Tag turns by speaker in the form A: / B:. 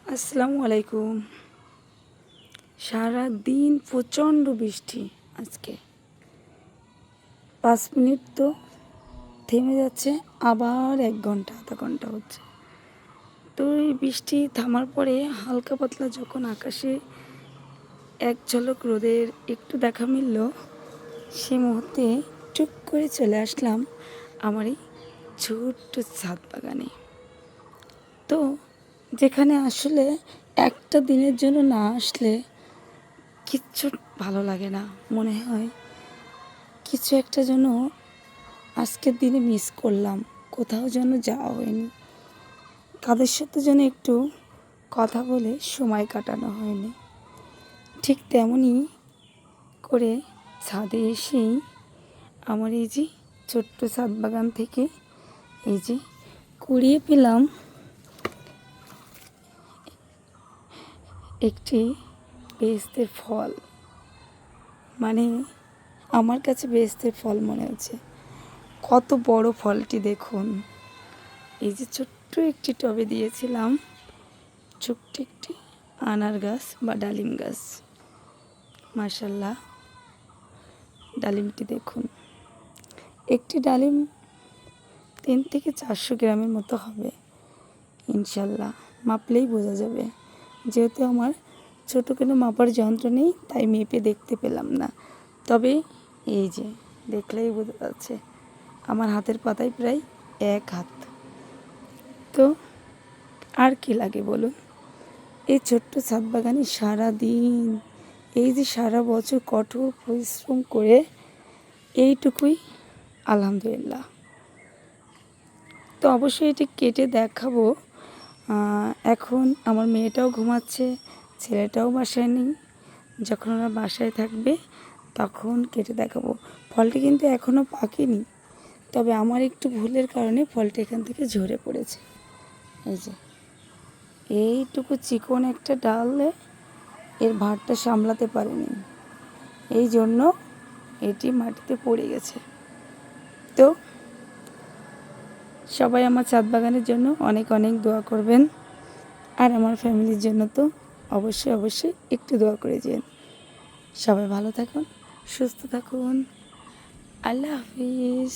A: আসসালামু আলাইকুম। সারা দিন প্রচণ্ড বৃষ্টি। আজকে 5 মিনিট তো থেমে যাচ্ছে, আবার 1 ঘন্টা আধা ঘন্টা হচ্ছে। তো এই বৃষ্টি থামার পরে হালকা পাতলা যখন আকাশে এক ঝলক রোদের একটু দেখা মিলল, সে মুহূর্তে টুক করে চলে আসলাম আমার এই ছোট্ট ছাদ বাগানে। তো যেখানে আসলে একটা দিনের জন্য না আসলে কিচ্ছু ভালো লাগে না, মনে হয় কিছু একটা যেন আজকের দিনে মিস করলাম, কোথাও যেন যাওয়া হয়নি, কাদের সাথে যেন একটু কথা বলে সময় কাটানো হয়নি। ঠিক তেমনই করে ছাদে এসেই আমার এই যে ছোট্ট ছাদ বাগান থেকে এই যে কুড়িয়ে পেলাম একটি বেহেশতের ফল। মানে আমার কাছে বেহেশতের ফল মনে হচ্ছে। কত বড় ফলটি দেখুন। এই যে ছোট্ট একটি টবে দিয়েছিলাম ছোট্ট একটি আনার গাছ বা ডালিম গাছ। মাশাল্লাহ, ডালিমটি দেখুন। একটি ডালিম 3 থেকে 400 গ্রামের মতো হবে ইনশাল্লাহ, মাপলেই বোঝা যাবে। যেহেতু আমার ছোটো কোনো মাপার যন্ত্র নেই, তাই মেপে দেখতে পেলাম না। তবে এই যে দেখলেই বোঝা যাচ্ছে আমার হাতের পাতায় প্রায় 1 হাত। তো আর কি লাগে বলুন। এই ছোট্ট ছাদ বাগানে সারাদিন, এই যে সারা বছর কঠোর পরিশ্রম করে এইটুকুই আলহামদুলিল্লাহ। তো অবশ্যই এটি কেটে দেখাবো। এখন আমার মেয়েটাও ঘুমাচ্ছে, ছেলেটাও বাসায় নেই। যখন ওরা বাসায় থাকবে তখন কেটে দেখাবো। ফলটি কিন্তু এখনও পাকেনি, তবে আমার একটু ভুলের কারণে ফলটা এখান থেকে ঝরে পড়েছে। এই যে এইটুকু চিকন একটা ডালে এর ভারটা সামলাতে পারেনি, এই জন্য এটি মাটিতে পড়ে গেছে। তো সবাই আমার ছাদ বাগানের জন্য অনেক অনেক দোয়া করবেন, আর আমার ফ্যামিলির জন্য তো অবশ্যই অবশ্যই একটু দোয়া করে দিন। সবাই ভালো থাকুন, সুস্থ থাকুন। আল্লাহ হাফিজ।